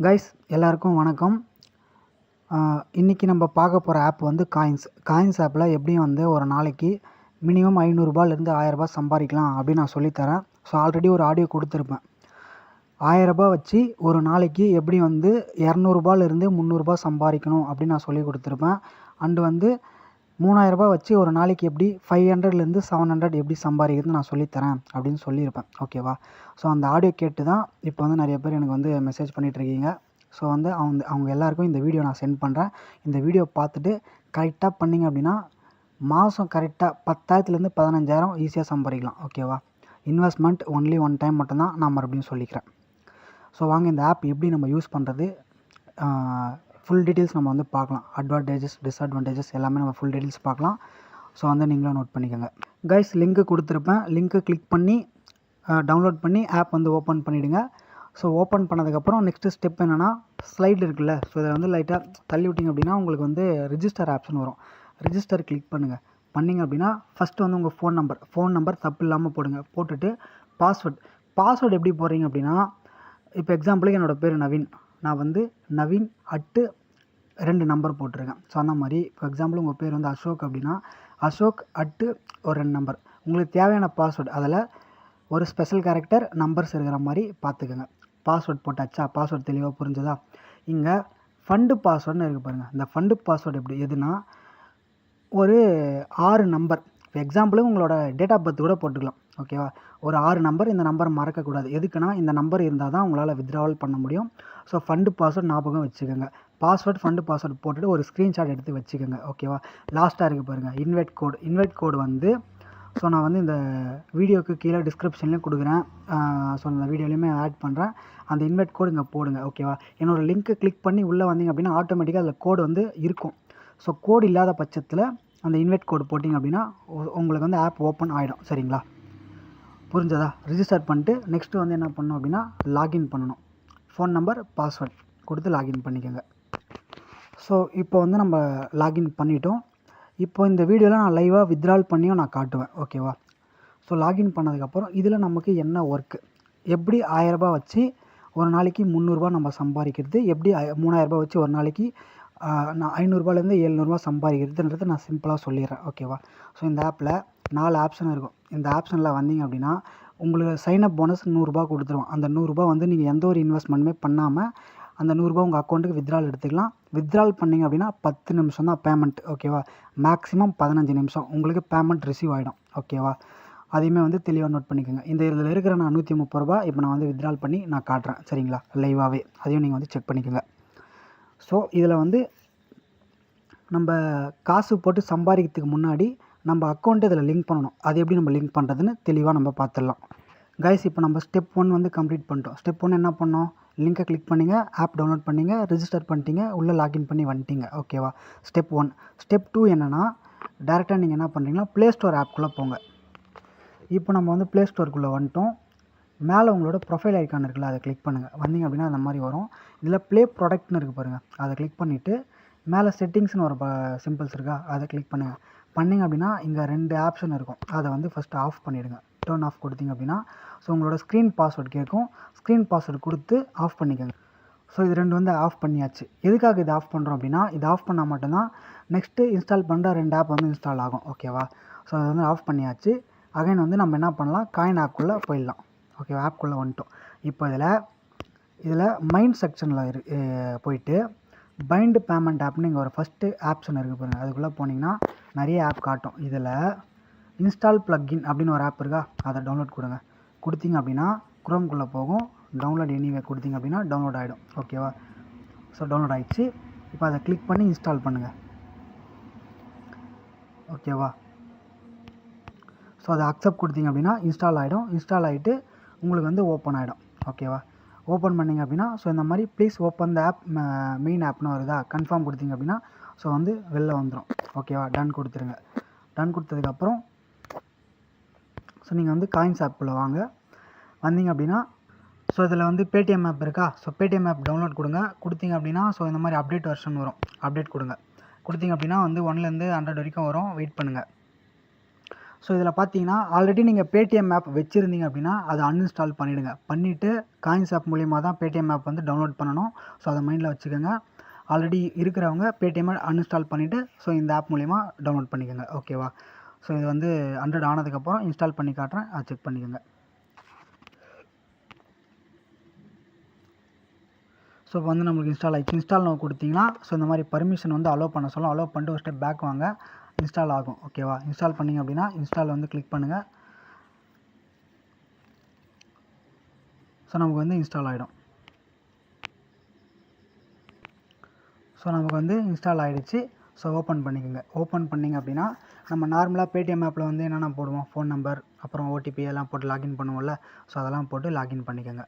Guys எல்லாருக்கும் வணக்கம். இன்றைக்கி நம்ம பார்க்க போகிற ஆப் வந்து காயின்ஸ் ஆப்பில் எப்படியும் வந்து ஒரு நாளைக்கு மினிமம் 500ரூபாலேருந்து 1000 சம்பாதிக்கலாம் அப்படின்னு நான் சொல்லித்தரேன். ஸோ ஆல்ரெடி ஒரு ஆடியோ கொடுத்துருப்பேன். 1000 வச்சு ஒரு நாளைக்கு எப்படி வந்து 200ரூபாலேருந்து 300 சம்பாதிக்கணும் அப்படின்னு நான் சொல்லி கொடுத்துருப்பேன். அண்டு வந்து 3000 வச்சு ஒரு நாளைக்கு எப்படி 500லேருந்து 700 எப்படி சம்பாதிக்கிறதுன்னு நான் சொல்லித்தரேன் அப்படின்னு சொல்லியிருப்பேன். ஓகேவா? ஸோ அந்த ஆடியோ கேட்டு தான் இப்போ வந்து நிறைய பேர் எனக்கு வந்து மெசேஜ் பண்ணிகிட்ருக்கீங்க. ஸோ வந்து அவங்க எல்லாருக்கும் இந்த வீடியோ நான் சென்ட் பண்ணுறேன். இந்த வீடியோ பார்த்துட்டு கரெக்டாக பண்ணிங்க அப்படின்னா மாதம் கரெக்டாக 10,000லேருந்து 15,000 ஈஸியாக சம்பாதிக்கலாம். ஓகேவா? இன்வெஸ்ட்மெண்ட் ஒன்லி ஒன் டைம் மட்டும்தான் நான் மறுபடியும் சொல்லிக்கிறேன். ஸோ வாங்க இந்த ஆப் எப்படி நம்ம யூஸ் பண்ணுறது ஃபுல் டீட்டெயில்ஸ் நம்ம வந்து பார்க்கலாம். அட்வான்டேஜஸ் டிஸ்அட்வான்டேஜஸ் எல்லாமே நம்ம ஃபுல் டீட்டெயில்ஸ் பார்க்கலாம். ஸோ வந்து நீங்களும் நோட் பண்ணிக்கோங்க. கைஸ் லிங்க்கு கொடுத்துருப்பேன். லிங்க்கு கிளிக் பண்ணி டவுன்லோட் பண்ணி ஆப் வந்து ஓப்பன் பண்ணிவிடுங்க. ஸோ ஓப்பன் பண்ணதுக்கப்புறம் நெக்ஸ்ட்டு ஸ்டெப் என்னென்னா ஸ்லைடு இருக்குல்ல, ஸோ இதை வந்து லைட்டாக தள்ளி விட்டிங்க அப்படின்னா உங்களுக்கு வந்து ரிஜிஸ்டர் ஆப்ஷன் வரும். ரிஜிஸ்டர் கிளிக் பண்ணுங்கள். பண்ணிங்க அப்படின்னா ஃபஸ்ட்டு வந்து உங்கள் ஃபோன் நம்பர் தப்பு இல்லாமல் போடுங்க. போட்டுட்டு பாஸ்வேர்டு எப்படி போடுறீங்க அப்படின்னா, இப்போ எக்ஸாம்பிளுக்கு என்னோடய பேர் நவீன். நான் வந்து நவீன் @ 2 நம்பர் போட்டிருக்கேன். ஸோ அந்த மாதிரி இப்போ எக்ஸாம்பிள் உங்கள் பேர் வந்து அசோக் அப்படின்னா அசோக் @ ஒரு 2 நம்பர். உங்களுக்கு தேவையான பாஸ்வேர்டு அதில் ஒரு ஸ்பெஷல் கேரக்டர் நம்பர்ஸ் இருக்கிற மாதிரி பார்த்துக்கோங்க. பாஸ்வேர்டு போட்டாச்சா? பாஸ்வேர்டு தெளிவாக புரிஞ்சதா? இங்கே ஃபண்டு பாஸ்வேர்டுன்னு இருக்குது பாருங்கள். இந்த ஃபண்டு பாஸ்வேர்டு எப்படி எதுனா ஒரு 6 நம்பர். இப்போ எக்ஸாம்பிளுக்கு உங்களோட டேட் ஆஃப் பர்த் கூட போட்டுக்கலாம். ஓகேவா? ஒரு 6 நம்பர். இந்த நம்பர் மறக்கக்கூடாது. எதுக்குன்னா இந்த நம்பர் இருந்தால் தான் உங்களால் வித்ட்ராவல் பண்ண முடியும். ஸோ ஃபண்டு பாஸ்வேர்டு ஞாபகம் வச்சுக்கோங்க. ஃபண்டு பாஸ்வேர்டு போட்டுட்டு ஒரு ஸ்க்ரீன்ஷாட் எடுத்து வச்சுக்கோங்க. ஓகேவா? லாஸ்ட்டாக இருக்குது பாருங்கள் இன்வைட் கோடு வந்து ஸோ நான் வந்து இந்த வீடியோக்கு கீழே டிஸ்கிரிப்ஷன்லேயும் கொடுக்குறேன். ஸோ அந்த வீடியோலையுமே ஆட் பண்ணுறேன். அந்த இன்வைட் கோடு இங்கே போடுங்க. ஓகேவா? என்னோடய லிங்க்கு கிளிக் பண்ணி உள்ளே வந்தீங்க அப்படின்னா ஆட்டோமேட்டிக்காக அதில் கோடு வந்து இருக்கும். ஸோ கோடு இல்லாத பட்சத்தில் அந்த இன்வைட் கோடு போட்டிங்க அப்படின்னா உங்களுக்கு வந்து ஆப் ஓப்பன் ஆகிடும். சரிங்களா? புரிஞ்சதா? ரிஜிஸ்டர் பண்ணிட்டு நெக்ஸ்ட்டு வந்து என்ன பண்ணணும் அப்படின்னா லாகின் பண்ணணும். ஃபோன் நம்பர் பாஸ்வேர்ட் கொடுத்து லாகின் பண்ணிக்கோங்க. ஸோ இப்போ வந்து நம்ம லாகின் பண்ணிட்டோம். இப்போ இந்த வீடியோவில் நான் லைவாக வித்ட்ரால் பண்ணியும் நான் காட்டுவேன். ஓகேவா? ஸோ லாகின் பண்ணதுக்கப்புறம் இதில் நமக்கு என்ன ஒர்க்கு, எப்படி 1000 வச்சு ஒரு நாளைக்கு 300 நம்ம சம்பாதிக்கிறது, எப்படி 3000 வச்சு ஒரு நாளைக்கு நான் 500லேருந்து 700 சம்பாதிக்கிறதுன்றது நான் சிம்பிளாக சொல்லிடுறேன். ஓகேவா? ஸோ இந்த ஆப்பில் 4 ஆப்ஷன் இருக்கும். இந்த ஆப்ஷனில் வந்தீங்க அப்படின்னா உங்களுக்கு சைனப் போனஸ் 100 கொடுத்துருவோம். அந்த 100 வந்து நீங்கள் எந்த ஒரு இன்வெஸ்ட்மெண்ட்டுமே பண்ணாமல் அந்த 100 உங்கள் அக்கௌண்ட்டுக்கு வித்ட்ரால் எடுத்துக்கலாம். வித்ட்ரால் பண்ணிங்க அப்படின்னா 10 நிமிஷம் தான் பேமெண்ட். ஓகேவா? மேக்ஸிமம் 15 நிமிஷம் உங்களுக்கு பேமெண்ட் ரிசீவ் ஆகிடும். ஓகேவா? அதையுமே வந்து தெளிவாக நோட் பண்ணிக்கோங்க. இதில் இருக்கிற நான் 130 இப்போ நான் வந்து வித்ட்ரால் பண்ணி நான் காட்டுறேன். சரிங்களா? லைவாகவே அதையும் நீங்கள் வந்து செக் பண்ணிக்கோங்க. ஸோ இதில் வந்து நம்ம காசு போட்டு சம்பாதிக்கிறதுக்கு முன்னாடி நம்ம அக்கௌண்ட்டு இதில் லிங்க் பண்ணணும். அது எப்படி நம்ம லிங்க் பண்ணுறதுன்னு தெளிவாக நம்ம பார்த்துடலாம். கைஸ் இப்போ நம்ம ஸ்டெப் 1 வந்து கம்ப்ளீட் பண்ணிட்டோம். ஸ்டெப் 1 என்ன பண்ணோம்? லிங்கை கிளிக் பண்ணிங்க, ஆப் டவுன்லோட் பண்ணிங்க, ரிஜிஸ்டர் பண்ணிட்டீங்க, உள்ளே லாகின் பண்ணி வந்துட்டீங்க. ஓகேவா? ஸ்டெப் 1. ஸ்டெப் 2 என்னென்னா டேரெக்டாக நீங்கள் என்ன பண்ணுறீங்கன்னா ப்ளே ஸ்டோர் ஆப்குள்ளே போங்க. இப்போ நம்ம வந்து ப்ளே ஸ்டோருக்குள்ளே வந்துட்டோம். மேலே உங்களோட ப்ரொஃபைல் ஐக்கான் இருக்குல்ல, அதை கிளிக் பண்ணுங்கள். வந்தீங்க அப்படின்னா அந்த மாதிரி வரும். இதில் ப்ளே ப்ராடக்ட்னு இருக்குது பாருங்கள். அதை கிளிக் பண்ணிவிட்டு மேலே செட்டிங்ஸ்னு ஒரு சிம்பிள்ஸ் இருக்கா, அதை கிளிக் பண்ணுங்கள். பண்ணிங்க அப்படின்னா இங்கே 2 ஆப்ஷன் இருக்கும். அதை வந்து ஃபஸ்ட்டு ஆஃப் பண்ணிவிடுங்க. டர்ன் ஆஃப் கொடுத்தீங்க அப்படின்னா ஸோ உங்களோட ஸ்க்ரீன் பாஸ்வேர்டு கேட்கும். ஸ்க்ரீன் பாஸ்வேர்டு கொடுத்து ஆஃப் பண்ணிக்கோங்க. ஸோ இது 2 வந்து ஆஃப் பண்ணியாச்சு. எதுக்காக இது ஆஃப் பண்ணுறோம் அப்படின்னா, இது ஆஃப் பண்ணால் மட்டும்தான் நெக்ஸ்ட்டு இன்ஸ்டால் பண்ணுற 2 ஆப் வந்து இன்ஸ்டால் ஆகும். ஓகேவா? ஸோ அது வந்து ஆஃப் பண்ணியாச்சு. அகைன் வந்து நம்ம என்ன பண்ணலாம், காயின் ஆப்குள்ளே போயிடலாம். ஓகேவா? ஆப்குள்ளே வந்துட்டோம். இப்போ இதில் மைண்ட் செக்ஷனில் போயிட்டு பைண்டு பேமெண்ட் ஆப்னு இங்கே ஒரு ஃபஸ்ட்டு ஆப்ஷன் இருக்குது பாருங்கள். அதுக்குள்ளே போனீங்கன்னா நிறைய ஆப் காட்டும். இதில் இன்ஸ்டால் ப்ளக்இன் அப்படின்னு ஒரு ஆப் இருக்கா, அதை டவுன்லோட் கொடுங்க. கொடுத்தீங்க அப்படின்னா குரோம்குள்ளே போகும். டவுன்லோட் எனிவே கொடுத்தீங்க அப்படின்னா டவுன்லோட் ஆகிடும். ஓகேவா? ஸோ டவுன்லோட் ஆகிடுச்சு. இப்போ அதை கிளிக் பண்ணி இன்ஸ்டால் பண்ணுங்கள். ஓகேவா? ஸோ அதை அக்செப்ட் கொடுத்தீங்க அப்படின்னா இன்ஸ்டால் ஆகிடும். இன்ஸ்டால் ஆகிட்டு உங்களுக்கு வந்து ஓப்பன் ஆகிடும். ஓகேவா? ஓப்பன் பண்ணிங்க அப்படின்னா ஸோ இந்த மாதிரி please open the app main ஆப்னு வருதா, கன்ஃபார்ம் கொடுத்தீங்க அப்படின்னா ஸோ வந்து வெளில வந்துடும். ஓகேவா? டன் கொடுத்துருங்க. டன் கொடுத்ததுக்கப்புறம் ஸோ நீங்கள் வந்து காயின்ஸ் ஆப்புக்குள்ளே வாங்க. வந்தீங்க அப்படின்னா ஸோ இதில் வந்து பேடிஎம் ஆப் இருக்கா, ஸோ பேடிஎம் ஆப் டவுன்லோட் கொடுங்க. கொடுத்தீங்க அப்படின்னா ஸோ இந்த மாதிரி அப்டேட் வெர்ஷன் வரும். அப்டேட் கொடுங்க. கொடுத்தீங்க அப்படின்னா வந்து 1லேருந்து 100 வரைக்கும் வரும். வெயிட் பண்ணுங்கள். ஸோ இதில் பார்த்தீங்கன்னா ஆல்ரெடி நீங்கள் பேடிஎம் ஆப் வச்சுருந்தீங்க அப்படின்னா அதை அன்இன்ஸ்டால் பண்ணிவிடுங்க. பண்ணிவிட்டு காயின்ஸ் ஆப் மூலிமா தான் பேடிஎம் ஆப் வந்து டவுன்லோட் பண்ணணும். ஸோ அதை மைண்டில் வச்சுக்கோங்க. ஆல்ரெடி இருக்கிறவங்க பேடிஎம்மை அன்இன்ஸ்டால் பண்ணிவிட்டு ஸோ இந்த ஆப் மூலிமா டவுன்லோட் பண்ணிக்கோங்க. ஓகேவா? ஸோ இது வந்து 100 ஆனதுக்கப்புறம் இன்ஸ்டால் பண்ணி காட்டுறேன், அதை செக் பண்ணிக்கோங்க. ஸோ இப்போ வந்து நம்மளுக்கு இன்ஸ்டால் ஆகிடுச்சு. இன்ஸ்டால் நம்ம கொடுத்தீங்கன்னா ஸோ இந்த மாதிரி பர்மிஷன் வந்து அலோவ் பண்ண சொல்லும். அலோவ் பண்ணிட்டு ஒரு ஸ்டெப் பேக் வாங்க, இன்ஸ்டால் ஆகும். ஓகேவா? இன்ஸ்டால் பண்ணிங்க அப்படின்னா இன்ஸ்டால் வந்து கிளிக் பண்ணுங்கள். ஸோ நமக்கு வந்து இன்ஸ்டால் ஆகிடும். ஸோ நமக்கு வந்து இன்ஸ்டால் ஆகிடுச்சு. ஸோ ஓப்பன் பண்ணிக்கோங்க. ஓப்பன் பண்ணிங்க அப்படின்னா நம்ம நார்மலாக பேடிஎம் ஆப்பில் வந்து என்னென்ன போடுவோம், ஃபோன் நம்பர் அப்புறம் ஓடிபி எல்லாம் போட்டு லாகின் பண்ணுவோம்ல. ஸோ அதெல்லாம் போட்டு லாகின் பண்ணிக்கோங்க.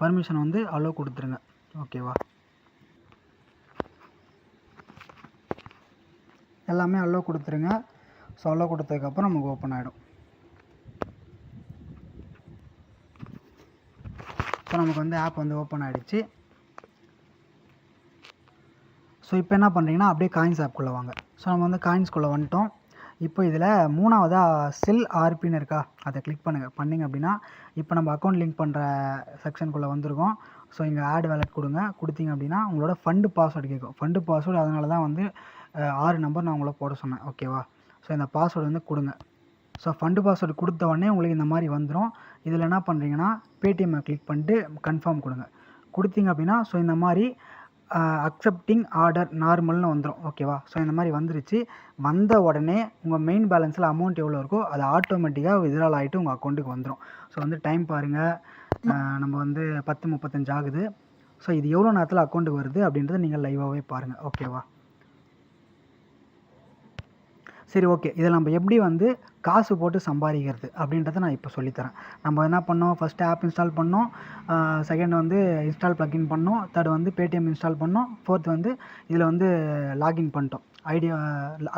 பர்மிஷன் வந்து அலோவ் கொடுத்துருங்க. ஓகேவா? எல்லாமே அலோவ் கொடுத்துருங்க. ஸோ அலோவ் கொடுத்ததுக்கப்புறம் நமக்கு ஓப்பன் ஆகிடும். ஸோ நமக்கு வந்து ஆப் வந்து ஓப்பன் ஆகிடுச்சு. ஸோ இப்போ என்ன பண்ணுறீங்கன்னா அப்படியே காயின்ஸ் ஆப்குள்ளே வாங்க. ஸோ நம்ம வந்து காயின்ஸ்குள்ளே வந்துட்டோம். இப்போ இதில் 3ஆவதாக செல் ஆர்பின்னு இருக்கா, அதை கிளிக் பண்ணுங்கள். பண்ணிங்க அப்படின்னா இப்போ நம்ம அக்கௌண்ட் லிங்க் பண்ணுற செக்ஷனுக்குள்ளே வந்திருக்கோம். ஸோ இங்கே ஆட் வேலட் கொடுங்க. கொடுத்தீங்க அப்படின்னா உங்களோட ஃபண்டு பாஸ்வேர்டு கேட்கும். ஃபண்டு பாஸ்வேர்டு அதனால தான் வந்து 6 நம்பர் நான் உங்களை போட சொன்னேன். ஓகேவா? ஸோ இந்த பாஸ்வேர்டு வந்து கொடுங்க. ஸோ ஃபண்டு பாஸ்வேர்டு கொடுத்த உடனே உங்களுக்கு இந்த மாதிரி வந்துடும். இதில் என்ன பண்ணுறீங்கன்னா பேடிஎம்மை கிளிக் பண்ணிட்டு கன்ஃபார்ம் கொடுங்க. கொடுத்தீங்க அப்படின்னா ஸோ இந்த மாதிரி அக்செப்டிங் ஆர்டர் நார்மல்னு வந்துடும். ஓகேவா? ஸோ இந்த மாதிரி வந்துருச்சு. வந்த உடனே உங்கள் மெயின் பேலன்ஸில் அமௌண்ட் எவ்வளோ இருக்கோ அது ஆட்டோமேட்டிக்காக வித்ட்ரால் ஆகிட்டு உங்கள் அக்கௌண்ட்டுக்கு வந்துடும். ஸோ வந்து டைம் பாருங்கள், நம்ம வந்து 10:35 ஆகுது. ஸோ இது எவ்வளோ நேரத்தில் அக்கௌண்ட்டுக்கு வருது அப்படின்றத நீங்கள் லைவாகவே பாருங்கள். ஓகேவா? சரி, ஓகே. இதில் நம்ம எப்படி வந்து காசு போட்டு சம்பாதிக்கிறது அப்படின்றத நான் இப்போ சொல்லித்தரேன். நம்ம என்ன பண்ணோம், ஃபஸ்ட்டு ஆப் இன்ஸ்டால் பண்ணோம், செகண்ட் வந்து இன்ஸ்டால் ப்ளக்இன் பண்ணோம், தேர்ட் வந்து பேடிஎம் இன்ஸ்டால் பண்ணோம், ஃபோர்த் வந்து இதில் வந்து லாகின் பண்ணிட்டோம்,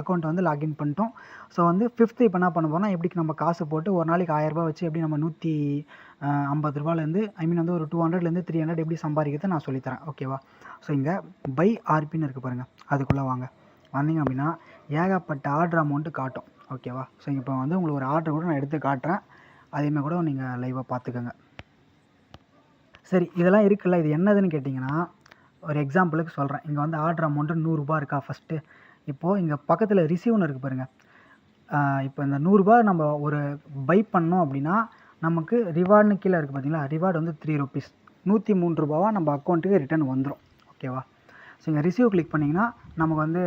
அக்கௌண்ட் வந்து லாகின் பண்ணிட்டோம். ஸோ வந்து ஃபிஃப்த்து இப்போ என்ன பண்ண போகிறோம்னா எப்படி நம்ம காசு போட்டு ஒரு நாளைக்கு 1000 ரூபா வச்சு எப்படி நம்ம 150 ரூபாலேருந்து வந்து ஒரு 200லேருந்து 300 எப்படி சம்பாதிக்கிறத நான் சொல்லித்தரேன். ஓகேவா? ஸோ இங்கே பை ஆர்பின்னு இருக்குது பாருங்கள், அதுக்குள்ளே வாங்க. வந்தீங்க அப்படின்னா ஏகப்பட்ட ஆர்டர் அமௌண்ட்டு காட்டும். ஓகேவா? ஸோ இப்போ வந்து உங்களுக்கு ஒரு ஆர்டர் கூட நான் எடுத்து காட்டுறேன், அதேமாதிரி கூட நீங்கள் லைவாக பார்த்துக்கோங்க. சரி, இதெல்லாம் இருக்குல்ல, இது என்னதுன்னு கேட்டிங்கன்னா ஒரு எக்ஸாம்பிளுக்கு சொல்கிறேன். இங்கே வந்து ஆர்டர் அமௌண்ட்டு 100 ரூபா இருக்கா ஃபஸ்ட்டு. இப்போது இங்கே பக்கத்தில் ரிசீவ்னு இருக்குது பாருங்கள். இப்போ இந்த 100 ரூபா நம்ம ஒரு பை பண்ணோம் அப்படின்னா நமக்கு ரிவார்டுன்னு கீழே இருக்குது பார்த்தீங்களா, ரிவார்டு வந்து 3 rupees, 103 ரூபாவா நம்ம அக்கௌண்ட்டுக்கு ரிட்டர்ன் வந்துடும். ஓகேவா? ஸோ இங்கே ரிசீவ் கிளிக் பண்ணிங்கன்னா நமக்கு வந்து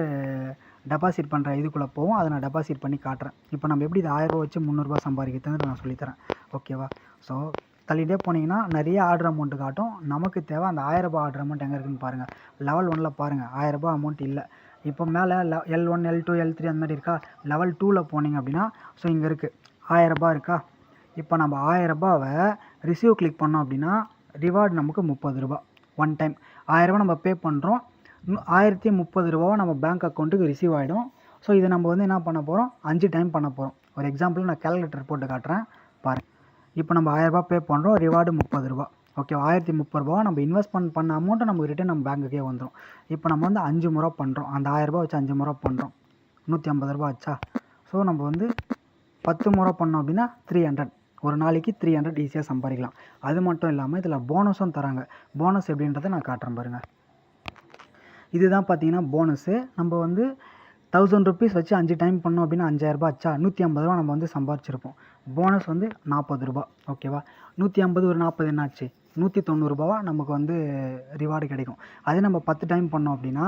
டெபாசிட் பண்ணுற இதுக்குள்ளே போவோம். அதை நான் டெபாசிட் பண்ணி காட்டுறேன். இப்போ நம்ம எப்படி இது 1000 ரூபா வச்சு 300 ரூபா சம்பாதிக்கிறதுன்னு நான் சொல்லித்தரேன். ஓகேவா? ஸோ தள்ளிகிட்டே போனீங்கன்னா நிறைய ஆர்டர் அமௌண்ட்டு காட்டும். நமக்கு தேவை அந்த 1000 ரூபா ஆர்டர் அமௌண்ட் எங்கே இருக்குதுன்னு பாருங்கள். லெவல் 1ல் பாருங்கள், 1000 ரூபா அமௌண்ட் இல்லை. இப்போ மேலே L1 L2 L3 அந்த மாதிரி இருக்கா. லெவல் 2ல் போனீங்க அப்படின்னா ஸோ இங்கே இருக்குது 1000 ரூபா இருக்கா. இப்போ நம்ம 1000 ரூபாவை ரிசீவ் கிளிக் பண்ணோம் அப்படின்னா ரிவார்டு நமக்கு 30 ரூபா. ஒன் டைம் 1000 ரூபா நம்ம பே பண்ணுறோம், 1030 ரூபாவை நம்ம பேங்க் அக்கௌண்ட்டுக்கு ரிசீவ் ஆகிடும். ஸோ இதை நம்ம வந்து என்ன பண்ண போகிறோம், 5 டைம் பண்ண போகிறோம். ஒரு எக்ஸாம்பிள் நான் கேல்குலேட்டர் போட்டு காட்டுறேன் பாருங்கள். இப்போ நம்ம 1000 ரூபா பே பண்ணுறோம், ரிவார்டு 30 ரூபா. ஓகே, 1030 ரூபா நம்ம இன்வெஸ்ட்மெண்ட் பண்ண அமௌண்ட்டு நமக்கு ரிட்டர்ன் நம்ம பேங்க்குக்கே வந்துடும். இப்போ நம்ம வந்து 5 முறை பண்ணுறோம், அந்த 1000 ரூபா வச்சு 5 முறை பண்ணுறோம், 150 ரூபா ஆச்சா. ஸோ நம்ம வந்து 10 முறை பண்ணோம் அப்படின்னா 300, ஒரு நாளைக்கு 300 ஈஸியாக சம்பாதிக்கலாம். அது மட்டும் இல்லாமல் இதில் போனஸும் தராங்க. போனஸ் எப்படின்றத நான் காட்டுறேன் பாருங்கள். இதுதான் பார்த்தீங்கன்னா போனஸு. நம்ம வந்து 1000 ருபீஸ் வச்சு 5 டைம் பண்ணோம் அப்படின்னா 5000 ரூபா ஆச்சா, 150 ரூபா நம்ம வந்து சம்பாதிச்சிருப்போம். போனஸ் வந்து 40 ரூபா. ஓகேவா? 150 ஒரு 40 என்னாச்சு, 190 ரூபாவா நமக்கு வந்து ரிவார்டு கிடைக்கும். அதே நம்ம 10 டைம் பண்ணோம் அப்படின்னா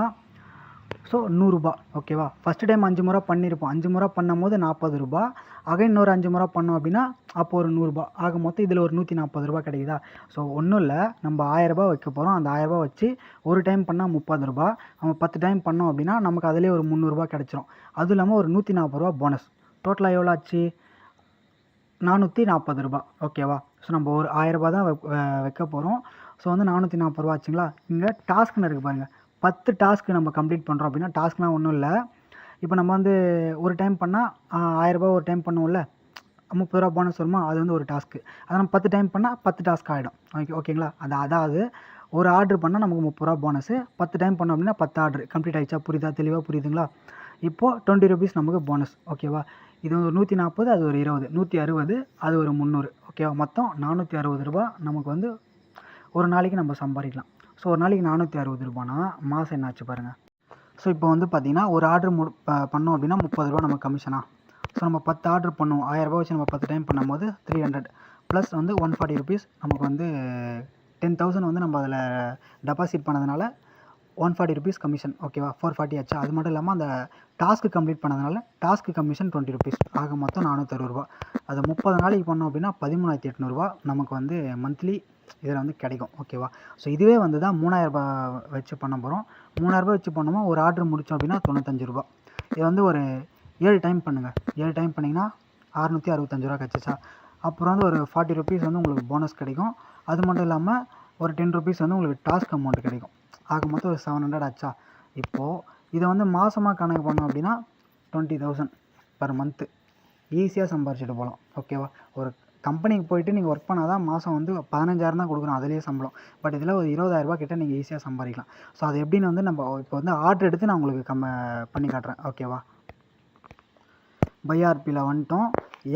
ஸோ 100 ரூபா. ஓகேவா? ஃபஸ்ட்டு டைம் 5 முறை பண்ணியிருப்போம், 5 முறை பண்ணும் போது 40 ரூபா. அகைன் இன்னொரு 5 முறை பண்ணோம் அப்படின்னா அப்போ ஒரு 100 ரூபா ஆக மொத்தம் இதில் ஒரு 140 ரூபா கிடைக்குதா. ஸோ ஒன்றும் இல்லை, நம்ம 1000 ரூபா வைக்க போகிறோம். அந்த 1000 ரூபா வச்சு ஒரு டைம் பண்ணால் 30 ரூபா, நம்ம 10 டைம் பண்ணோம் அப்படின்னா நமக்கு அதிலே ஒரு 300 ரூபா கிடச்சிரும். அதுவும் இல்லாமல் ஒரு 140 ரூபா போனஸ். டோட்டலாக எவ்வளோ ஆச்சு, 440 ரூபா. ஓகேவா? ஸோ நம்ம ஒரு 1000 ரூபா தான் வைக்க போகிறோம். ஸோ வந்து 440 ரூபா ஆச்சுங்களா. இங்கே டாஸ்க்னு இருக்குது பாருங்கள், 10 டாஸ்க்கு நம்ம கம்ப்ளீட் பண்ணுறோம் அப்படின்னா டாஸ்க்லாம் ஒன்றும் இல்லை. இப்போ நம்ம வந்து ஒரு டைம் பண்ணால் 1000 ரூபா ஒரு டைம் பண்ணுவோம்ல, 30 ரூபா போனஸ் வருமா, அது வந்து ஒரு டாஸ்க்கு. அதை நம்ம 10 டைம் பண்ணால் 10 டாஸ்க் ஆகிடும். ஓகேங்களா. அதாவது ஒரு ஆர்டர் பண்ணால் நமக்கு 30 ரூபா போனஸு, 10 டைம் பண்ணோம் அப்படின்னா 10 ஆர்டர் கம்ப்ளீட் ஆகிடுச்சா. புரியுதுங்களா. இப்போது 20 ருபீஸ் நமக்கு போனஸ். ஓகேவா? இது ஒரு 140, அது ஒரு 20, 160, அது ஒரு 300. ஓகேவா? மொத்தம் 460 ரூபா நமக்கு வந்து ஒரு நாளைக்கு நம்ம சம்பாதிக்கலாம். ஸோ ஒரு நாளைக்கு 460 ரூபானா மாதம் என்னாச்சு பாருங்கள். ஸோ இப்போ வந்து பார்த்திங்கன்னா ஒரு ஆர்டர் பண்ணோம் அப்படின்னா 30 ரூபா நமக்கு கமிஷனா. ஸோ நம்ம 10 ஆர்டர் பண்ணுவோம், 1000 ரூபா வச்சு நம்ம 10 டைம் பண்ணும்போது 300 ப்ளஸ் வந்து 140 ருபீஸ் நமக்கு வந்து 10,000 வந்து நம்ம அதில் டெபாசிட் பண்ணதுனால 140 ருபீஸ் கமிஷன். ஓகேவா? 440 ஆச்சு. அது மட்டும் இல்லாமல் அந்த டாஸ்க்கு கம்ப்ளீட் பண்ணதுனால டாஸ்க்கு கமிஷன் 20 ருபீஸ். ஆக மொத்தம் 460 ரூபா. அது 30 நாளைக்கு பண்ணோம் அப்படின்னா 13,800 ரூபா நமக்கு வந்து மந்த்லி இதில் வந்து கிடைக்கும். ஓகேவா? ஸோ இதுவே வந்து தான் 3000 ரூபா வச்சு பண்ண போகிறோம். 3000 ரூபா வச்சு பண்ணோமா ஒரு ஆர்டர் முடித்தோம் அப்படின்னா 95 ரூபா. இது வந்து ஒரு 7 டைம் பண்ணுங்கள். 7 டைம் பண்ணிங்கன்னா 665 ரூபா கிடச்சிச்சா. அப்புறம் வந்து ஒரு 40 ருபீஸ் வந்து உங்களுக்கு போனஸ் கிடைக்கும். அது மட்டும் இல்லாமல் ஒரு 10 ருபீஸ் வந்து உங்களுக்கு டாஸ்க் அமௌண்ட் கிடைக்கும். ஆக மொத்தம் ஒரு 700 ஆச்சா. இப்போது இதை வந்து மாதமாக கணக்கு பண்ணோம் அப்படின்னா 20,000 பர் மந்த்து ஈஸியாக சம்பாரிச்சிட்டு போகலாம். ஓகேவா? ஒரு கம்பெனிக்கு போயிட்டு நீங்கள் ஒர்க் பண்ணால் தான் மாதம் வந்து 15,000 தான் கொடுக்குறோம், அதிலேயே சம்பளம். பட் இதில் ஒரு 20,000 ரூபா கிட்ட நீங்கள் ஈஸியாக சம்பாதிக்கலாம். ஸோ அது எப்படின்னு வந்து நம்ம இப்போ வந்து ஆர்டர் எடுத்து நான் உங்களுக்கு பண்ணி காட்டுறேன். ஓகேவா? பைஆர்பியில் வந்துட்டோம்.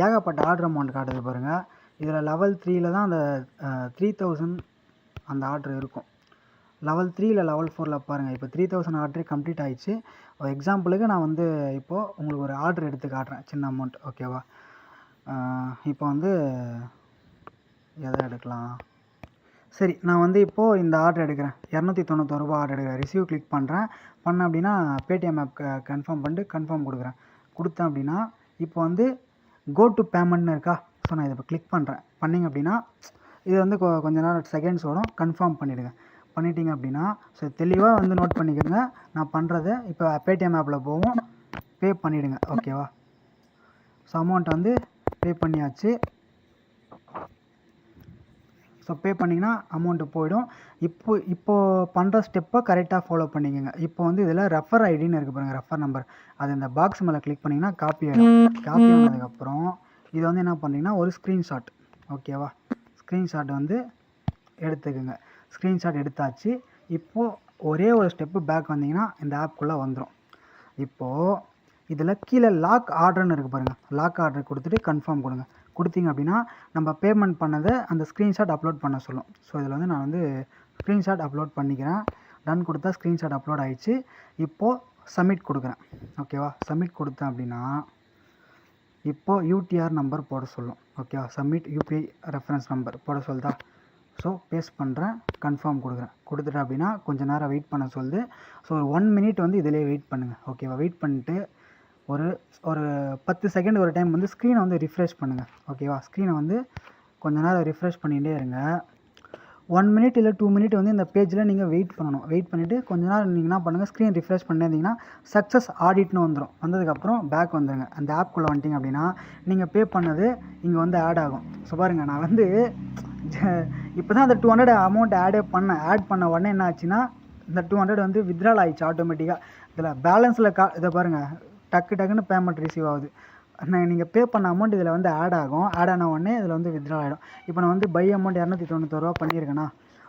ஏகப்பட்ட ஆர்டர் அமௌண்ட் காட்டுது பாருங்கள். இதில் லெவல் 3ல் தான் அந்த 3000 அந்த ஆர்டர் இருக்கும். லெவல் 3ல் லெவல் 4ல் பாருங்கள். இப்போ 3000 ஆர்டரே கம்ப்ளீட் ஆகிடுச்சு. எக்ஸாம்பிளுக்கு நான் வந்து இப்போது உங்களுக்கு ஒரு ஆர்டர் எடுத்து காட்டுறேன், சின்ன அமௌண்ட். ஓகேவா? இப்போ வந்து எதை எடுக்கலாம்? சரி, நான் வந்து இப்போது இந்த ஆர்டர் எடுக்கிறேன். 291 ரூபா ஆர்டர் எடுக்கிறேன். ரிசீவ் கிளிக் பண்ணுறேன். பண்ணேன் அப்படின்னா பேடிஎம் ஆப் கன்ஃபார்ம் பண்ணிட்டு கன்ஃபார்ம் கொடுக்குறேன். கொடுத்தேன் அப்படின்னா இப்போ வந்து கோ டு பேமெண்ட்னு இருக்கா. ஸோ நான் இதை இப்போ கிளிக் பண்ணுறேன். பண்ணிங்க அப்படின்னா இது வந்து கொஞ்ச நேரம் செகண்ட்ஸ் வரும். கன்ஃபார்ம் பண்ணிவிடுங்க. பண்ணிட்டீங்க அப்படின்னா ஸோ தெளிவாக வந்து நோட் பண்ணிக்கோங்க. நான் பண்ணுறதை இப்போ பேடிஎம் ஆப்பில் போவோம், பே பண்ணிவிடுங்க. ஓகேவா? ஸோ அமௌண்ட் வந்து பே பண்ணியாச்சு. ஸோ பே பண்ணிங்கன்னா அமௌண்ட்டு போயிடும். இப்போது பண்ணுற ஸ்டெப்பை கரெக்டாக ஃபாலோ பண்ணிக்கோங்க. இப்போ வந்து இதில் ரெஃபர் ஐடின்னு இருக்குது பாருங்கள், ரெஃபர் நம்பர். அது இந்த பாக்ஸ் மேலே கிளிக் பண்ணிங்கன்னா காப்பி ஆகிடும். காப்பி ஆனதுக்கப்புறம் இது வந்து என்ன பண்ணிங்கன்னா ஒரு ஸ்க்ரீன்ஷாட். ஓகேவா? ஸ்க்ரீன்ஷாட் வந்து எடுத்துக்கோங்க. ஸ்க்ரீன்ஷாட் எடுத்தாச்சு. இப்போது ஒரே ஒரு ஸ்டெப்பு பேக் வந்தீங்கன்னா இந்த ஆப்குள்ளே வந்துடும். இப்போது இதில் கீழே லாக் ஆர்டர்னு இருக்குது பாருங்கள். லாக் ஆர்டர் கொடுத்துட்டு கன்ஃபார்ம் கொடுங்க. கொடுத்தீங்க அப்படின்னா நம்ம பேமெண்ட் பண்ணதை அந்த ஸ்க்ரீன்ஷாட் அப்லோட் பண்ண சொல்லும். ஸோ இதில் வந்து நான் வந்து ஸ்க்ரீன்ஷாட் அப்லோட் பண்ணிக்கிறேன். டன் கொடுத்தா ஸ்க்ரீன்ஷாட் அப்லோட் ஆகிடுச்சு. இப்போது சப்மிட் கொடுக்குறேன். ஓகேவா? சப்மிட் கொடுத்தேன் அப்படின்னா இப்போது யூடிஆர் நம்பர் போட சொல்லும். ஓகேவா? சப்மிட் யூபிஐ ரெஃபரன்ஸ் நம்பர் போட சொல்லுதா. ஸோ பேஸ்ட் பண்ணுறேன், கன்ஃபார்ம் கொடுக்குறேன். கொடுத்துட்டேன் அப்படின்னா கொஞ்சம் நேரம் வெயிட் பண்ண சொல்லுது. ஸோ ஒரு 1 மினிட் வந்து இதிலே வெயிட் பண்ணுங்கள். ஓகேவா? வெயிட் பண்ணிட்டு ஒரு 10 செகண்ட் ஒரு டைம் வந்து ஸ்க்ரீனை வந்து ரிஃப்ரெஷ் பண்ணுங்கள். ஓகேவா? ஸ்க்ரீனை வந்து கொஞ்சம் நேரம் ரிஃப்ரெஷ் பண்ணிகிட்டே இருங்க. 1 மினிட் இல்லை 2 மினிட் வந்து இந்த பேஜில் நீங்கள் வெயிட் பண்ணணும். வெயிட் பண்ணிவிட்டு கொஞ்ச நேரம் நீங்கள் என்ன பண்ணுங்கள், ஸ்க்ரீன் ரிஃப்ரெஷ் பண்ணியிருந்தீங்கன்னா சக்ஸஸ் ஆடிட்னு வந்துடும். வந்ததுக்கப்புறம் பேக் வந்துடுங்க. அந்த ஆப்குள்ளே வந்துட்டிங்க அப்படின்னா நீங்கள் பே பண்ணது இங்கே வந்து ஆட் ஆகும். ஸோ பாருங்கள், நான் வந்து இப்போ தான் அந்த 200 அமௌண்ட் ஆட் பண்ண உடனே என்ன ஆச்சுன்னா இந்த 200 வந்து வித்ட்ரால் ஆகிடுச்சு ஆட்டோமேட்டிக்காக. இதில் பேலன்ஸில் இதை பாருங்கள், டக்குன்னு பேமெண்ட் ரிசீவ் ஆகுது. நீங்கள் பே பண்ண அமௌண்ட் இதில் வந்து ஆட் ஆகும். ஆட் ஆன உடனே இதில் வந்து வித்ட்ரால் ஆகிடும். இப்போ நான் வந்து பை அமௌண்ட் 291 ரூபா பண்ணியிருக்கேன்னா,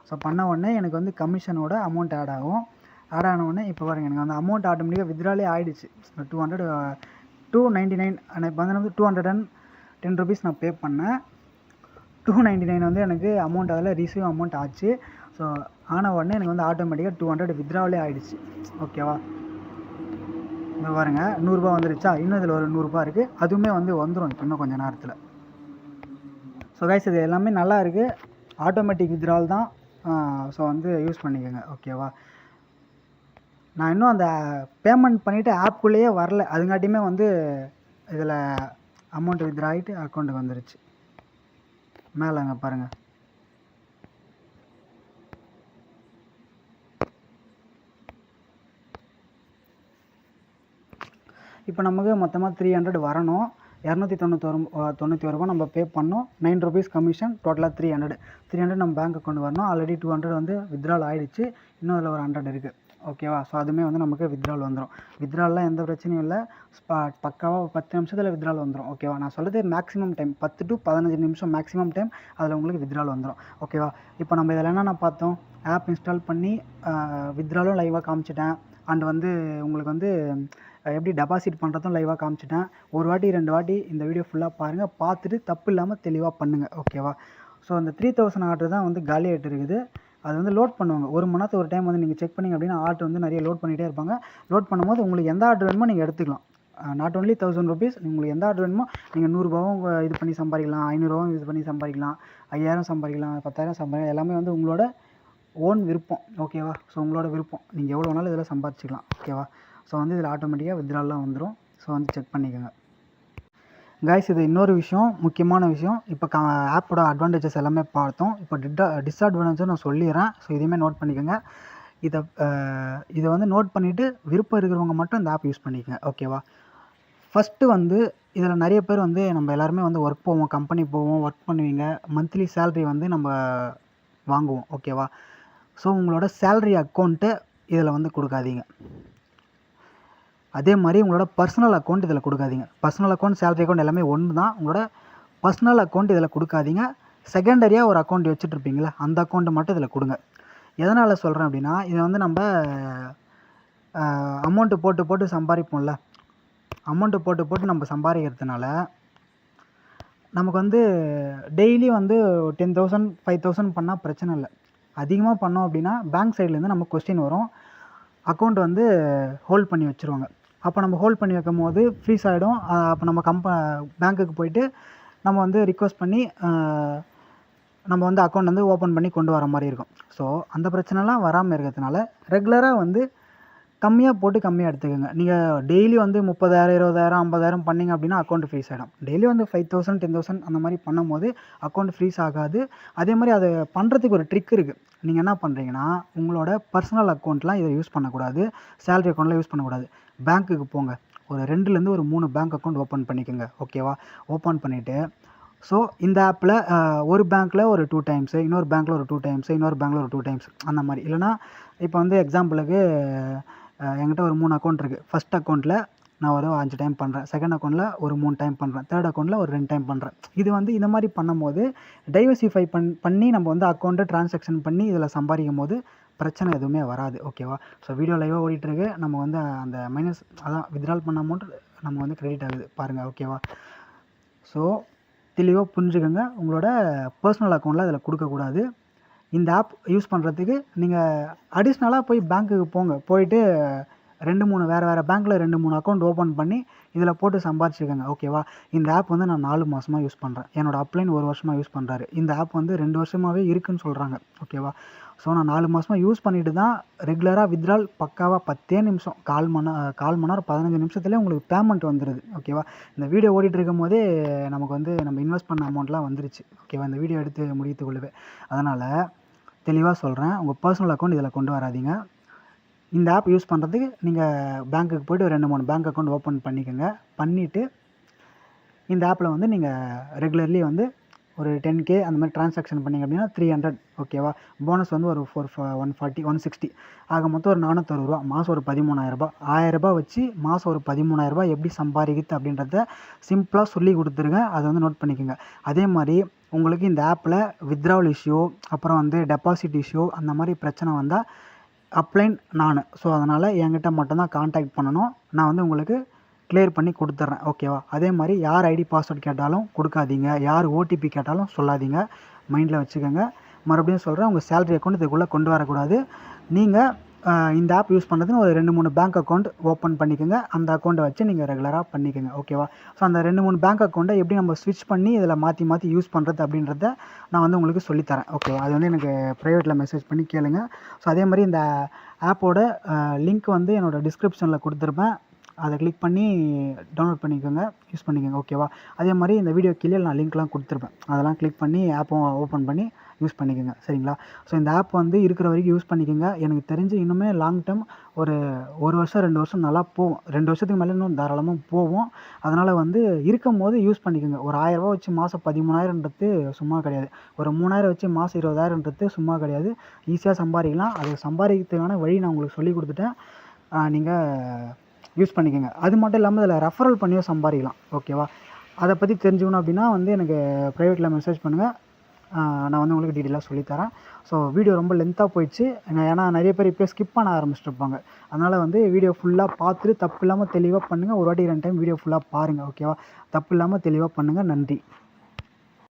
ஸோ பண்ண உடனே எனக்கு வந்து கமிஷனோட அமௌண்ட் ஆட் ஆகும். ஆட் ஆன உடனே இப்போ பாருங்கள், எனக்கு அந்த அமௌண்ட் ஆட்டோமேட்டிக்காக வித்ட்ராலே ஆகிடுச்சு. 299 இப்போ வந்து 210 ருபீஸ் நான் பே பண்ணேன். 299 வந்து எனக்கு அமௌண்ட் அதில் ரிசீவ் அமௌண்ட் ஆச்சு. ஸோ ஆன உடனே எனக்கு வந்து ஆட்டோமேட்டிக்காக 200 வித்ட்ராவலே ஆகிடுச்சு. ஓகேவா? இங்கே பாருங்க, 100 ரூபா வந்துருச்சா. இன்னும் இதில் ஒரு 100 ரூபா இருக்குது. அதுவுமே வந்து வந்துடும் இப்போ இன்னும் கொஞ்சம் நேரத்தில். ஸோ கைஸ், இது எல்லாமே நல்லா இருக்குது. ஆட்டோமேட்டிக் வித்ட்ரால் தான். ஸோ வந்து யூஸ் பண்ணிக்கோங்க. ஓகேவா? நான் இன்னும் அந்த பேமெண்ட் பண்ணிவிட்டு ஆப்குள்ளேயே வரல. அதுங்காட்டியுமே வந்து இதில் அமௌண்ட் வித்ட்ரா ஆகிட்டு அக்கௌண்ட்டுக்கு வந்துருச்சு. மேலேங்க பாருங்கள். இப்போ நமக்கு மொத்தமாக 300 வரணும். 291 ரூபா நம்ம பே பண்ணோம். 9 ருபீஸ் கமிஷன், டோட்டலாக 300 நம்ம பேங்க் அக்கௌண்ட் வரணும். ஆல்ரெடி 200 வந்து வித்ட்ரால் ஆகிடுச்சு. இன்னும் அதில் ஒரு 100 இருக்குது. ஓகேவா? ஸோ அதுவுமே வந்து நமக்கு வித்ட்ரால் வந்துடும். வித்ட்ரால்லாம் எந்த பிரச்சனையும் இல்லை. பக்காவாக 10 நிமிஷத்தில் வித்ட்ரால் வந்துடும். ஓகேவா? நான் சொல்கிறது மேக்ஸிமம் டைம் 10 to 15 நிமிஷம் மேக்ஸிமம் டைம் அதில் உங்களுக்கு வித்ட்ரால் வந்துடும். ஓகேவா? இப்போ நம்ம இதில் என்னென்ன பார்த்தோம், ஆப் இன்ஸ்டால் பண்ணி வித்ட்ராலும் லைவாக காமிச்சிட்டேன். அண்ட் வந்து உங்களுக்கு வந்து எப்படி டெபாசிட் பண்ணுறதும் லைவாக காமிச்சிட்டேன். ஒரு வாட்டி 2 வாட்டி இந்த வீடியோ ஃபுல்லாக பாருங்கள். பார்த்துட்டு தப்பு இல்லாமல் தெளிவாக பண்ணுங்கள். ஓகேவா? ஸோ அந்த 3000 ஆர்டர் தான் வந்து காலி ஆகிட்டு இருக்குது. அது வந்து லோட் பண்ணுவாங்க. 1 மணி நேரத்துக்கு ஒரு டைம் வந்து நீங்கள் செக் பண்ணிங்க அப்படின்னா ஆர்டர் வந்து நிறைய லோட் பண்ணிகிட்டே இருப்பாங்க. லோட் பண்ணும்போது உங்களுக்கு எந்த ஆர்டர் வேணுமோ நீங்கள் எடுத்துக்கலாம். Not only 1000 rupees. உங்களுக்கு எந்த ஆர்டர் வேணுமோ நீங்கள் 100 ரூபாவும் இது பண்ணி சம்பாதிக்கலாம், 500 ரூபாவும் இது பண்ணி சம்பாதிக்கலாம், 5000 சம்பாதிக்கலாம், 10,000 சம்பாதிக்கலாம். எல்லாமே வந்து உங்களோட ஓன் விருப்பம். ஓகேவா? ஸோ உங்களோட விருப்பம். நீங்கள் எவ்வளோ வேணாலும் இதில் சம்பாதிச்சிக்கலாம். ஓகேவா? ஸோ வந்து இதில் ஆட்டோமேட்டிக்காக வித்ட்ரால்லாம் வந்துடும். ஸோ வந்து செக் பண்ணிக்கோங்க. கைஸ், இது இன்னொரு விஷயம், முக்கியமான விஷயம். இப்போ ஆப்போட அட்வான்டேஜஸ் எல்லாமே பார்த்தோம். இப்போ டிஸ்அட்வான்டேஜும் நான் சொல்லிடுறேன். ஸோ இதையுமே நோட் பண்ணிக்கோங்க. இதை வந்து நோட் பண்ணிவிட்டு விருப்பம் இருக்கிறவங்க மட்டும் இந்த ஆப் யூஸ் பண்ணிக்கோங்க. ஓகேவா? ஃபஸ்ட்டு வந்து இதில் நிறைய பேர் வந்து நம்ம எல்லாருமே வந்து ஒர்க் போவோம், கம்பெனி போவோம், ஒர்க் பண்ணுவீங்க. மந்த்லி சேல்ரி வந்து நம்ம வாங்குவோம். ஓகேவா? ஸோ உங்களோட சேல்ரி அக்கௌண்ட்டு இதில் வந்து கொடுக்காதீங்க. அதே மாதிரி உங்களோட பர்சனல் அக்கௌண்ட் இதில் கொடுக்காதீங்க. பர்சனல் அக்கௌண்ட், சேலரி அக்கௌண்ட் எல்லாமே ஒன்று தான். உங்களோட பர்சனல் அக்கௌண்ட் இதில் கொடுக்காதீங்க. செகண்டரியாக ஒரு அக்கௌண்ட் வச்சுட்ருப்பீங்களா, அந்த அக்கௌண்ட்டை மட்டும் இதில் கொடுங்க. எதனால் சொல்கிறேன் அப்படின்னா, இதை வந்து நம்ம அமௌண்ட்டு போட்டு சம்பாதிப்போம்ல, அமௌண்ட்டு போட்டு நம்ம சம்பாதிக்கிறதுனால நமக்கு வந்து டெய்லி வந்து 10,000 5,000 பண்ணால் பிரச்சனை இல்லை. அதிகமாக பண்ணோம் அப்படின்னா பேங்க் சைட்லேருந்து நம்ம கொஸ்டின் வரும். அக்கௌண்ட் வந்து ஹோல்ட் பண்ணி வச்சுருவாங்க. அப்போ நம்ம ஹோல்ட் பண்ணி வைக்கும் போது ஃப்ரீஸ் ஆகிடும். அப்போ நம்ம பேங்க்குக்கு போயிட்டு நம்ம வந்து ரிக்வெஸ்ட் பண்ணி நம்ம வந்து அக்கௌண்ட் வந்து ஓப்பன் பண்ணி கொண்டு வர மாதிரி இருக்கும். ஸோ அந்த பிரச்சனைலாம் வராமல் இருக்கிறதுனால ரெகுலராக வந்து கம்மியாக போட்டு கம்மியாக எடுத்துக்கோங்க. நீங்கள் டெய்லி வந்து 30,000 20,000 50,000 பண்ணிங்க அப்படின்னா அக்கௌண்ட் ஃப்ரீஸ் ஆகிடும். டெய்லி வந்து 5,000 10,000 அந்த மாதிரி பண்ணும்போது அக்கௌண்ட் ஃப்ரீஸ் ஆகாது. அதே மாதிரி அதை பண்ணுறதுக்கு ஒரு ட்ரிக் இருக்குது. நீங்கள் என்ன பண்ணுறீங்கன்னா, உங்களோட பர்சனல் அக்கௌண்ட்லாம் இதை யூஸ் பண்ணக்கூடாது, சேலரி அக்கௌண்ட்லாம் யூஸ் பண்ணக்கூடாது. பேங்க்குக்கு போங்க, ஒரு 2லேருந்து ஒரு 3 பேங்க் அக்கௌண்ட் ஓப்பன் பண்ணிக்கோங்க. ஓகேவா? ஓப்பன் பண்ணிவிட்டு ஸோ இந்த ஆப்பில் ஒரு பேங்க்கில் ஒரு 2 டைம்ஸு, இன்னொரு பேங்க்கில் ஒரு 2 டைம்ஸு, இன்னொரு பேங்க்கில் ஒரு 2 டைம்ஸ் அந்த மாதிரி. இல்லைனா இப்போ வந்து எக்ஸாம்பிளுக்கு என்கிட்ட ஒரு 3 அக்கௌண்ட் இருக்குது. ஃபஸ்ட் அக்கௌண்ட்டில் நான் ஒரு 5 டைம் பண்ணுறேன், செகண்ட் அக்கௌண்ட்டில் ஒரு 3 டைம் பண்ணுறேன், தேர்ட் அக்கௌண்ட்டில் ஒரு 2 டைம் பண்ணுறேன். இது வந்து இந்த மாதிரி பண்ணும்போது டைவர்சிஃபை பண்ணி நம்ம வந்து அக்கௌண்ட்டை ட்ரான்சாக்ஷன் பண்ணி இதில் சம்பாதிக்கும் போது பிரச்சனை எதுவுமே வராது. ஓகேவா? ஸோ வீடியோ லைவாக ஓடிட்டுருக்கு. நம்ம வந்து அந்த மைனஸ் அதான் வித்ட்ரால் பண்ண அமௌண்ட் நம்ம வந்து கிரெடிட் ஆகுது பாருங்கள். ஓகேவா? ஸோ தெளிவாக புரிஞ்சுக்கோங்க. உங்களோட பர்சனல் அக்கௌண்ட்டில் அதில் கொடுக்கக்கூடாது. இந்த ஆப் யூஸ் பண்ணுறதுக்கு நீங்கள் அடிஷ்னலாக போய் பேங்க்குக்கு போங்க. போயிட்டு 2-3 வேறு பேங்க்கில் 2-3 அக்கௌண்ட் ஓப்பன் பண்ணி இதில் போட்டு சம்பாதிச்சுக்கோங்க. ஓகேவா? இந்த ஆப் வந்து நான் 4 மாதமாக யூஸ் பண்ணுறேன். என்னோடய அப்ளைன் 1 வருஷமாக யூஸ் பண்ணுறாரு. இந்த ஆப் வந்து 2 வருஷமாகவே இருக்குதுன்னு சொல்கிறாங்க. ஓகேவா? ஸோ நான் 4 மாதமாக யூஸ் பண்ணிவிட்டு தான் ரெகுலராக வித்ட்ரால் பக்காவாக 10 நிமிஷம், கால் மணி நேரம் 15 நிமிஷத்துலேயே உங்களுக்கு பேமெண்ட் வந்துடுது. ஓகேவா? இந்த வீடியோ ஓடிட்டு இருக்கும் போதே நமக்கு வந்து நம்ம இன்வெஸ்ட் பண்ண அமௌண்ட்லாம் வந்துருச்சு. ஓகேவா? இந்த வீடியோ எடுத்து முடித்துக்கொள்ளவே. அதனால் தெளிவாக சொல்கிறேன், உங்கள் பர்சனல் அக்கௌண்ட் இதில் கொண்டு வராதீங்க. இந்த ஆப் யூஸ் பண்ணுறதுக்கு நீங்கள் பேங்க்குக்கு போய்ட்டு 2-3 பேங்க் அக்கௌண்ட் ஓப்பன் பண்ணிக்கோங்க. பண்ணிவிட்டு இந்த ஆப்பில் வந்து நீங்கள் ரெகுலர்லி வந்து ஒரு 10K அந்த மாதிரி ட்ரான்சாக்ஷன் பண்ணிங்க அப்படின்னா 300. ஓகேவா? போனஸ் வந்து ஒரு 140 160 ஆக மொத்தம் ஒரு 460 ரூபா. மாதம் ஒரு 13,000 1000 வச்சு மாதம் ஒரு 13,000 எப்படி சம்பாதிக்குது அப்படின்றத சிம்பிளாக சொல்லி கொடுத்துருங்க. அதை வந்து நோட் பண்ணிக்கோங்க. அதே மாதிரி உங்களுக்கு இந்த ஆப்பில் வித்ட்ராவல் இஷ்யூ, அப்புறம் வந்து டெபாசிட் இஷ்யூ அந்த மாதிரி பிரச்சனை வந்தால் அப்ளைன் நான். ஸோ அதனால் என்கிட்ட மட்டும்தான் கான்டாக்ட் பண்ணணும். நான் வந்து உங்களுக்கு கிளியர் பண்ணி கொடுத்துட்றேன். ஓகேவா? அதே மாதிரி யார் ஐடி பாஸ்வேர்ட் கேட்டாலும் கொடுக்காதீங்க, யார் ஓடிபி கேட்டாலும் சொல்லாதீங்க. மைண்டில் வச்சுக்கோங்க. மறுபடியும் சொல்கிறேன், உங்கள் சேலரி அக்கௌண்ட் இதுக்குள்ளே கொண்டு வரக்கூடாது. நீங்கள் இந்த ஆப் யூஸ் பண்ணுறதுன்னு ஒரு 2-3 பேங்க் அக்கௌண்ட் ஓப்பன் பண்ணிக்கோங்க. அந்த அக்கௌண்ட்டை வச்சு நீங்கள் ரெகுலராக பண்ணிக்கோங்க. ஓகேவா? ஸோ அந்த 2-3 பேங்க் அக்கௌண்ட்டை எப்படி நம்ம ஸ்விட்ச் பண்ணி இதில் மாற்றி யூஸ் பண்ணுறது அப்படின்றத நான் வந்து உங்களுக்கு சொல்லித்தரேன். ஓகேவா? அது வந்து எனக்கு ப்ரைவேட்டில் மெசேஜ் பண்ணி கேளுங்க. ஸோ அதே மாதிரி இந்த ஆப்போட லிங்க் வந்து என்னோடய டிஸ்கிரிப்ஷனில் கொடுத்துருப்பேன். அதை கிளிக் பண்ணி டவுன்லோட் பண்ணிக்கோங்க, யூஸ் பண்ணிக்கோங்க. ஓகேவா? அதே மாதிரி இந்த வீடியோ கீழே நான் லிங்க்லாம் கொடுத்துருப்பேன். அதெல்லாம் கிளிக் பண்ணி ஆப்பும் ஓப்பன் பண்ணி யூஸ் பண்ணிக்கோங்க. சரிங்களா? ஸோ இந்த ஆப் வந்து இருக்கிற வரைக்கும் யூஸ் பண்ணிக்கோங்க. எனக்கு தெரிஞ்சு இன்னுமே லாங் டேர்ம் ஒரு 1 வருஷம் 2 வருஷம் நல்லா போகும். 2 வருஷத்துக்கு மேலே இன்னும் தாராளமாக போகும். அதனால் வந்து இருக்கும் போது யூஸ் பண்ணிக்கோங்க. ஒரு 1000 ரூபா வச்சு மாதம் 13,000ன்றது சும்மா கிடையாது. ஒரு 3,000 வச்சு மாதம் 20,000ன்றது சும்மா கிடையாது. ஈஸியாக சம்பாதிக்கலாம். அது சம்பாதிக்கிறதுக்கான வழி நான் உங்களுக்கு சொல்லி கொடுத்துட்டேன். நீங்கள் யூஸ் பண்ணிக்கோங்க. அது மட்டும் இல்லாமல் இதில் ரெஃபரல் பண்ணியும் சம்பாதிக்கலாம். ஓகேவா? அதை பற்றி தெரிஞ்சுக்கணும் அப்படின்னா வந்து எனக்கு ப்ரைவேட்டில் மெசேஜ் பண்ணுங்கள். நான் வந்து உங்களுக்கு டீட்டெயிலாக சொல்லித்தரேன். ஸோ வீடியோ ரொம்ப லென்த்தாக போயிடுச்சு. ஏன்னா நிறைய பேர் இப்போயே ஸ்கிப் பண்ண ஆரம்பிச்சிட்டுருப்பாங்க. அதனால் வந்து வீடியோ ஃபுல்லாக பார்த்துட்டு தப்பு இல்லாமல் தெளிவாக பண்ணுங்கள். ஒரு வாட்டி 2 டைம் வீடியோ ஃபுல்லாக பாருங்கள். ஓகேவா? தப்பு இல்லாமல் தெளிவாக பண்ணுங்கள். நன்றி.